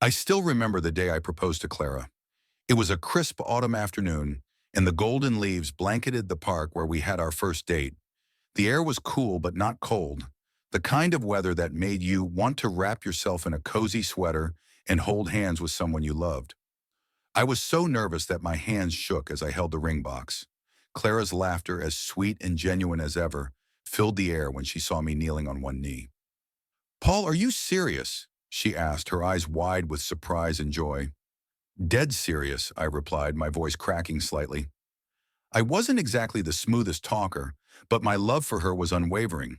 I still remember the day I proposed to Clara. It was a crisp autumn afternoon, and the golden leaves blanketed the park where we had our first date. The air was cool but not cold, the kind of weather that made you want to wrap yourself in a cozy sweater and hold hands with someone you loved. I was so nervous that my hands shook as I held the ring box. Clara's laughter, as sweet and genuine as ever, filled the air when she saw me kneeling on one knee. "Paul, are you serious?" she asked, her eyes wide with surprise and joy. "Dead serious," I replied, my voice cracking slightly. I wasn't exactly the smoothest talker, but my love for her was unwavering.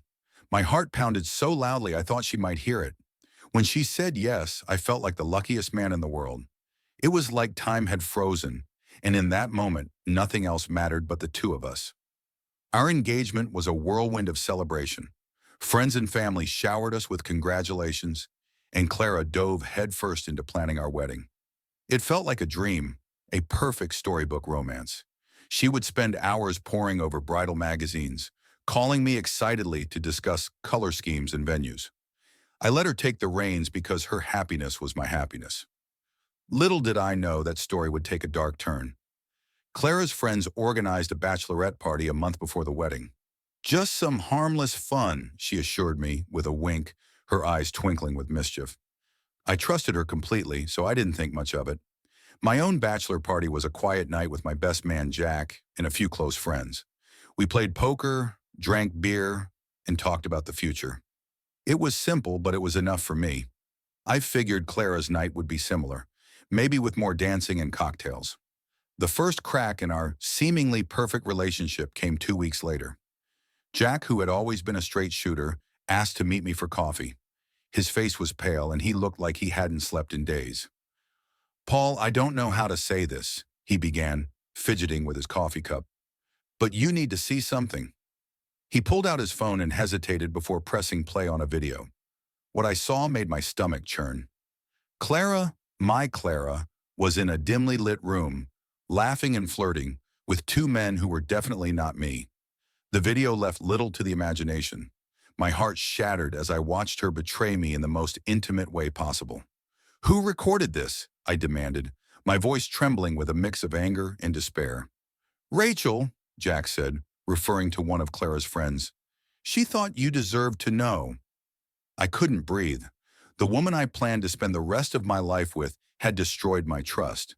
My heart pounded so loudly I thought she might hear it. When she said yes, I felt like the luckiest man in the world. It was like time had frozen, and in that moment, nothing else mattered but the two of us. Our engagement was a whirlwind of celebration. Friends and family showered us with congratulations, and Clara dove headfirst into planning our wedding. It felt like a dream, a perfect storybook romance. She would spend hours poring over bridal magazines, calling me excitedly to discuss color schemes and venues. I let her take the reins because her happiness was my happiness. Little did I know that story would take a dark turn. Clara's friends organized a bachelorette party a month before the wedding. "Just some harmless fun," she assured me with a wink, her eyes twinkling with mischief. I trusted her completely, so I didn't think much of it. My own bachelor party was a quiet night with my best man, Jack, and a few close friends. We played poker, drank beer, and talked about the future. It was simple, but it was enough for me. I figured Clara's night would be similar, maybe with more dancing and cocktails. The first crack in our seemingly perfect relationship came 2 weeks later. Jack, who had always been a straight shooter, asked to meet me for coffee. His face was pale, and he looked like he hadn't slept in days. "Paul, I don't know how to say this," he began, fidgeting with his coffee cup. "But you need to see something." He pulled out his phone and hesitated before pressing play on a video. What I saw made my stomach churn. Clara, my Clara, was in a dimly lit room, laughing and flirting, with two men who were definitely not me. The video left little to the imagination. My heart shattered as I watched her betray me in the most intimate way possible. "Who recorded this?" I demanded, my voice trembling with a mix of anger and despair. "Rachel," Jack said, referring to one of Clara's friends. "She thought you deserved to know." I couldn't breathe. The woman I planned to spend the rest of my life with had destroyed my trust.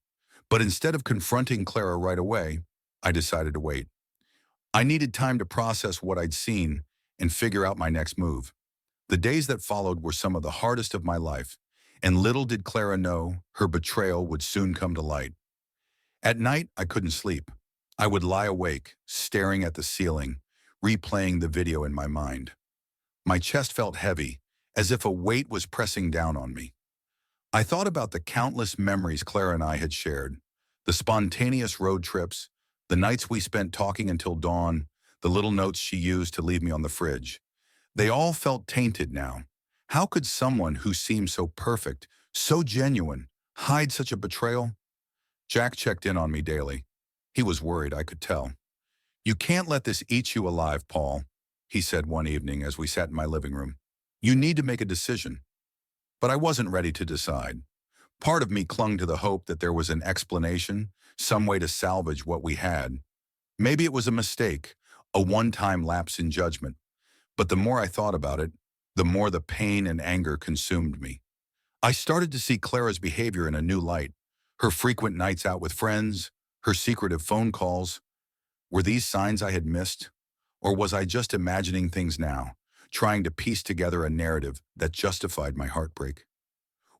But instead of confronting Clara right away, I decided to wait. I needed time to process what I'd seen and figure out my next move. The days that followed were some of the hardest of my life, and little did Clara know her betrayal would soon come to light. At night, I couldn't sleep. I would lie awake, staring at the ceiling, replaying the video in my mind. My chest felt heavy, as if a weight was pressing down on me. I thought about the countless memories Clara and I had shared, the spontaneous road trips, the nights we spent talking until dawn, the little notes she used to leave me on the fridge. They all felt tainted now. How could someone who seemed so perfect, so genuine, hide such a betrayal? Jack checked in on me daily. He was worried, I could tell. "You can't let this eat you alive, Paul," he said one evening as we sat in my living room. "You need to make a decision." But I wasn't ready to decide. Part of me clung to the hope that there was an explanation, some way to salvage what we had. Maybe it was a mistake, a one-time lapse in judgment. But the more I thought about it, the more the pain and anger consumed me. I started to see Clara's behavior in a new light. Her frequent nights out with friends, her secretive phone calls. Were these signs I had missed? Or was I just imagining things now, trying to piece together a narrative that justified my heartbreak?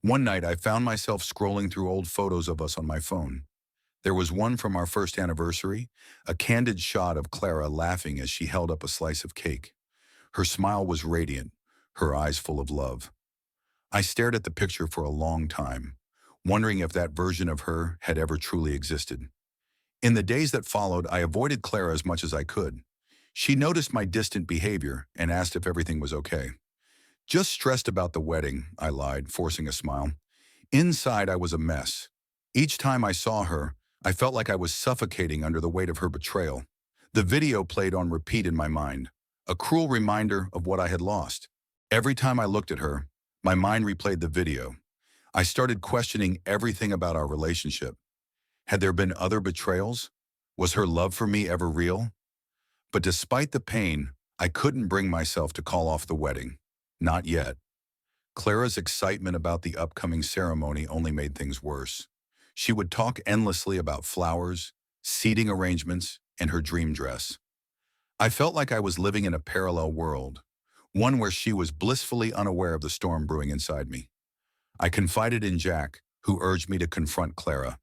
One night, I found myself scrolling through old photos of us on my phone. There was one from our first anniversary, a candid shot of Clara laughing as she held up a slice of cake. Her smile was radiant, her eyes full of love. I stared at the picture for a long time, wondering if that version of her had ever truly existed. In the days that followed, I avoided Clara as much as I could. She noticed my distant behavior and asked if everything was okay. "Just stressed about the wedding," I lied, forcing a smile. Inside, I was a mess. Each time I saw her, I felt like I was suffocating under the weight of her betrayal. The video played on repeat in my mind, a cruel reminder of what I had lost. Every time I looked at her, my mind replayed the video. I started questioning everything about our relationship. Had there been other betrayals? Was her love for me ever real? But despite the pain, I couldn't bring myself to call off the wedding. Not yet. Clara's excitement about the upcoming ceremony only made things worse. She would talk endlessly about flowers, seating arrangements, and her dream dress. I felt like I was living in a parallel world, one where she was blissfully unaware of the storm brewing inside me. I confided in Jack, who urged me to confront Clara.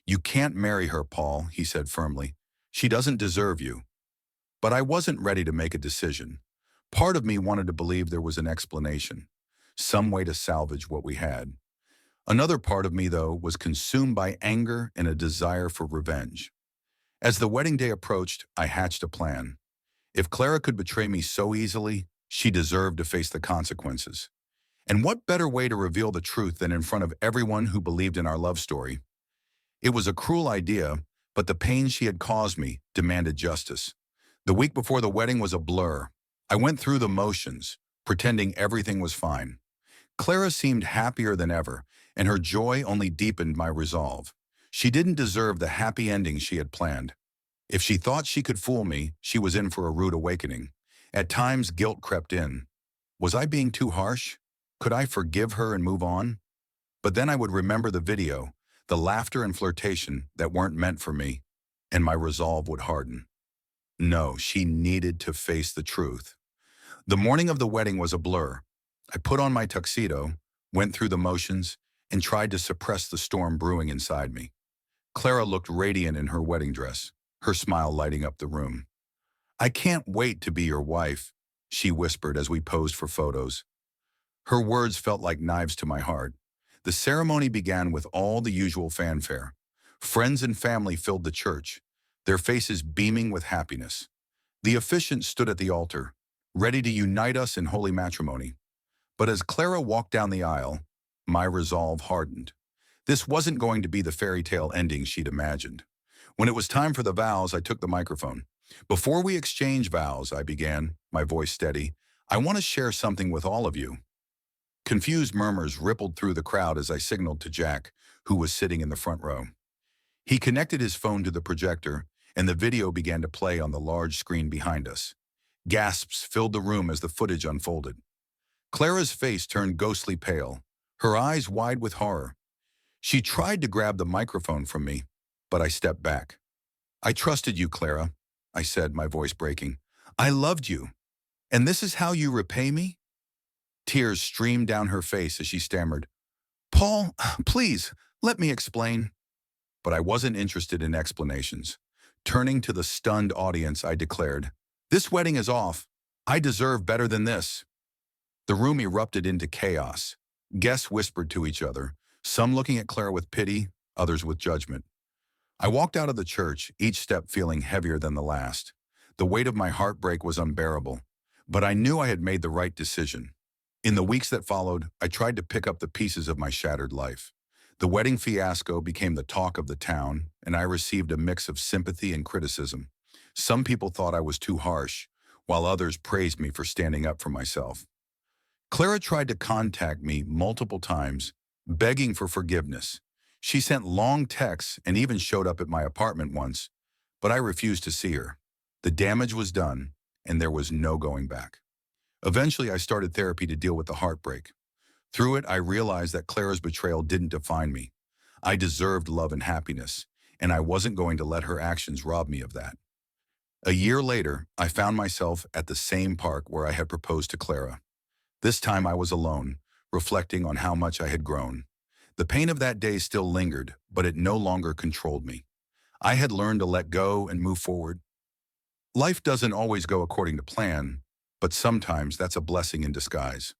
"You can't marry her, Paul," he said firmly. "She doesn't deserve you." But I wasn't ready to make a decision. Part of me wanted to believe there was an explanation, some way to salvage what we had. Another part of me, though, was consumed by anger and a desire for revenge. As the wedding day approached, I hatched a plan. If Clara could betray me so easily, she deserved to face the consequences. And what better way to reveal the truth than in front of everyone who believed in our love story? It was a cruel idea, but the pain she had caused me demanded justice. The week before the wedding was a blur. I went through the motions, pretending everything was fine. Clara seemed happier than ever, and her joy only deepened my resolve. She didn't deserve the happy ending she had planned. If she thought she could fool me, she was in for a rude awakening. At times, guilt crept in. Was I being too harsh? Could I forgive her and move on? But then I would remember the video, the laughter and flirtation that weren't meant for me, and my resolve would harden. No, she needed to face the truth. The morning of the wedding was a blur. I put on my tuxedo, went through the motions, and tried to suppress the storm brewing inside me. Clara looked radiant in her wedding dress, her smile lighting up the room. "I can't wait to be your wife," she whispered as we posed for photos. Her words felt like knives to my heart. The ceremony began with all the usual fanfare. Friends and family filled the church, their faces beaming with happiness. The officiant stood at the altar, ready to unite us in holy matrimony. But as Clara walked down the aisle, my resolve hardened. This wasn't going to be the fairy tale ending she'd imagined. When it was time for the vows, I took the microphone. "Before we exchange vows," I began, my voice steady, "I want to share something with all of you." Confused murmurs rippled through the crowd as I signaled to Jack, who was sitting in the front row. He connected his phone to the projector, and the video began to play on the large screen behind us. Gasps filled the room as the footage unfolded. Clara's face turned ghostly pale, her eyes wide with horror. She tried to grab the microphone from me, but I stepped back. "I trusted you, Clara," I said, my voice breaking. "I loved you. And this is how you repay me?" Tears streamed down her face as she stammered, "Paul, please, let me explain." But I wasn't interested in explanations. Turning to the stunned audience, I declared, "This wedding is off. I deserve better than this." The room erupted into chaos. Guests whispered to each other, some looking at Clara with pity, others with judgment. I walked out of the church, each step feeling heavier than the last. The weight of my heartbreak was unbearable, but I knew I had made the right decision. In the weeks that followed, I tried to pick up the pieces of my shattered life. The wedding fiasco became the talk of the town, and I received a mix of sympathy and criticism. Some people thought I was too harsh, while others praised me for standing up for myself. Clara tried to contact me multiple times, begging for forgiveness. She sent long texts and even showed up at my apartment once, but I refused to see her. The damage was done, and there was no going back. Eventually, I started therapy to deal with the heartbreak. Through it, I realized that Clara's betrayal didn't define me. I deserved love and happiness, and I wasn't going to let her actions rob me of that. A year later, I found myself at the same park where I had proposed to Clara. This time I was alone, reflecting on how much I had grown. The pain of that day still lingered, but it no longer controlled me. I had learned to let go and move forward. Life doesn't always go according to plan, but sometimes that's a blessing in disguise.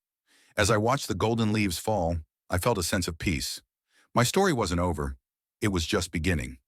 As I watched the golden leaves fall, I felt a sense of peace. My story wasn't over. It was just beginning.